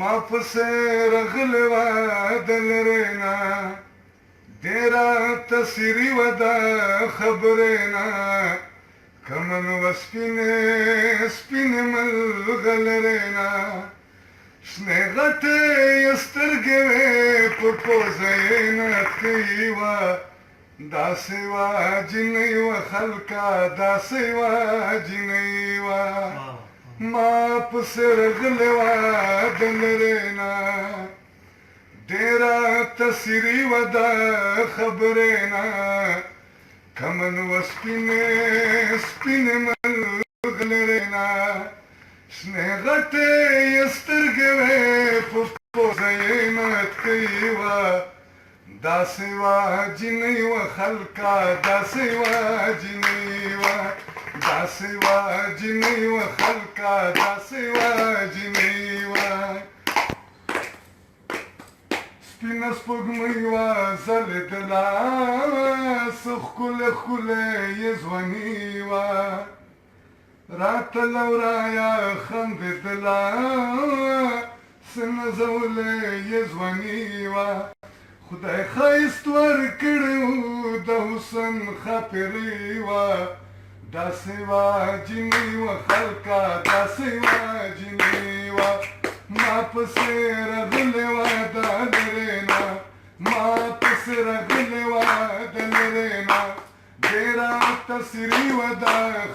ما پسې رغلې وه د لرې نه ډېره تسیري وه د خبرې نه کمن وه سپینې سپینې ملغلرې نه شنې غټې یې سترګې وې په پوزه یې نتکۍ وه داسې وه جنۍ وه خلکه داسې وه جنۍ وه ما پسې رغلې وه د لرې نه ډېره تسیري وه د خبرې نه کمن وه سپینې سپینې ملغلرې نه شنې غټې یې سترګې وې په پوزه یې نتکۍ وه داسې وه جنۍ وه خلکه داسې وه جنۍ وه داسې وه جنۍ وه خلکه داسې وه جنۍ وه سپینه سپوږمۍ وه ځلېدله څه ښکلې ښکلې یې ځواني وه راته لورایه خندېدله څه نازولې یې ځواني وه خدای ښایست ورکړی و د حسن ښاپېرۍ وه داسې وه جنۍ وه خلکه داسې وه جنۍ وه ما پسې رغلې وه د لرې نه ما پسې رغلې وه د لرې نه ډېره تسیري وه د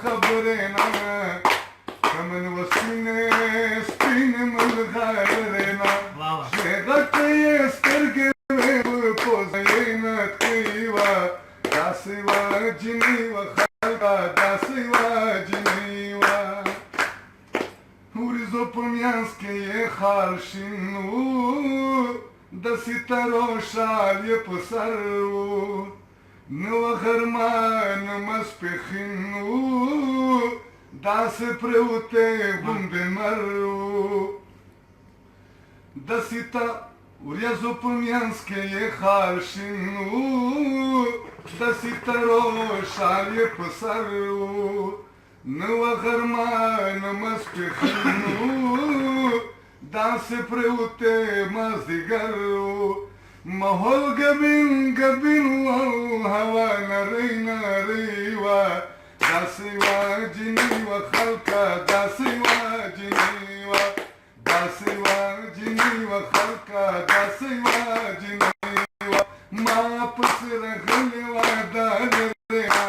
خبرې نه کمن وه سپینې سپینې ملغلرې نه شنې غټې یې سترګې وې په پوزه یې نتکۍ وه داسې وه جنۍ وه خلکه داسې وه جنۍ وه وریځو په منځ کې یې خال شین و د سترو شال یې په سر و نه وه غرمه نه ماسپښین و داسې پرېوتی غوندې لمر و د وریځو په منځ کې یې خال شین و د سترو شال یې په سر و نه وه غرمه نه ماسپښین و داسې پرېوتی مازدیګر و ماحول ګبین ګبین و او هوا نرۍ نرۍ وه داسې وه جنۍ وه خلکه داسې وه جنۍ وه داسې وه جنۍ وه خلکه داسې وه جنۍ وه ما پسې رغلې وه د لرې نه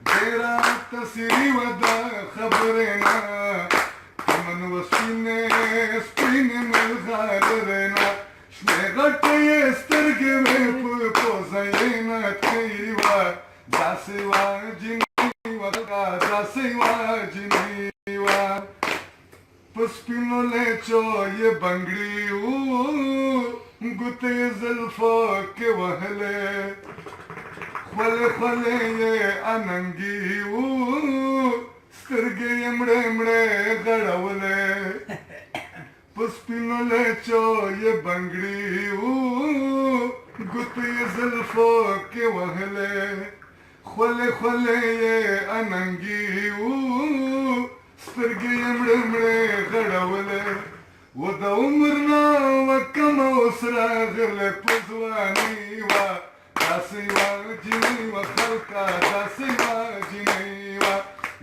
ډېره تسیري وه د خبرې نه کمن وه سپینې سپینې ملغلرې نه شنې غټې یې سترګې وې په پوزه یې نتکۍ وه داسې وه جنۍ وه خلکه داسې وه جنۍ وه په سپینو لیچو یې بنګړي و ګوتې یې زلفو کې وهلې خولې خولې یې اننګي و سترګې یې مړې مړې غړولې په سپینو لیچو یې بنګړي و ګوتې یې زلفو کې وهلې خولې خولې یې اننګي و سترګې یې مړې مړې غړولې و د عمر نه وه کمه اوس راغلې په ځوانۍ وه داسې وه جنۍ وه خلکه داسې وه جنۍ وه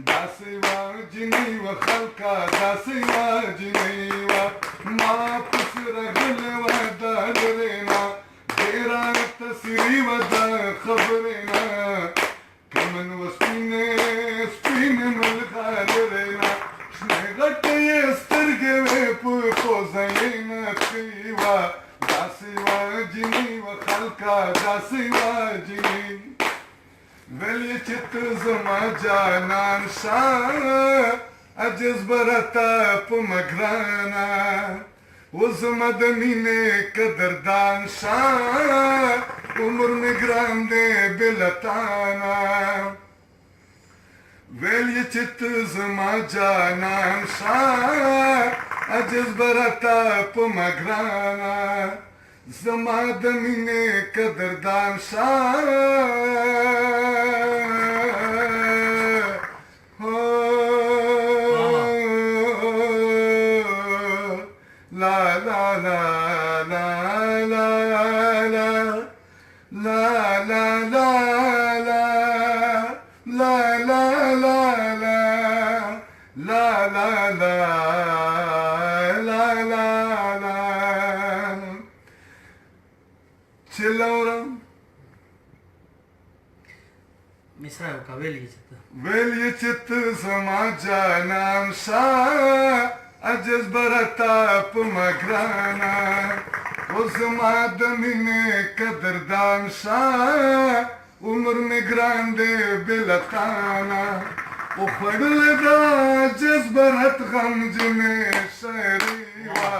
داسې وه جنۍ وه خلکه داسې وه جنۍ وه ما پسې رغلې وه د لرې نه ډېره تسیري وه د خبرې نه کمن وه سپینې سپینې ملغلرې نه شنې غټې یې سترګې وې په پوزه یې نتکۍ وه داسې وه جنۍ وه خلکه داسې وه جنۍ ویل یې چې ته زما جانان شه عجز به راته په مه ګرانه اوس زما د مینې قدردان شه عمر مې ګران دی بې له تانه ویل یې چې ته زما جانان شه عجز به راته په مه ګرانه زما د مینې قدردان شه la la la مصرا وکا ویل یې چې ته ویل یې چې ته زما جانان شه عجز به راته په ما ګرانه او زما د مینې قدردان شه عمر مې ګران دی بې له تانه وخوړله د عجز به راته غمجنې شاعري وه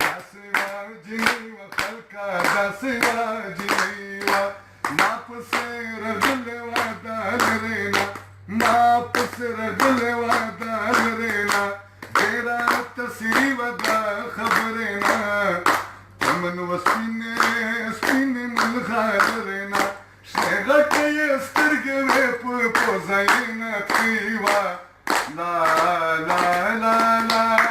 داسې وه جنۍ وه خلکه داسې وه جنۍ وه ما پسې رغلې وه دا لرې نه ما پسې رغلې وه دا لرې نه ډېره تصري وه دا خبرې نه چمن وه سپینې سپینې ملغلرې نه شنې غټې یې سترګې وې په پوزه یې نتخي وه لا لا لا لا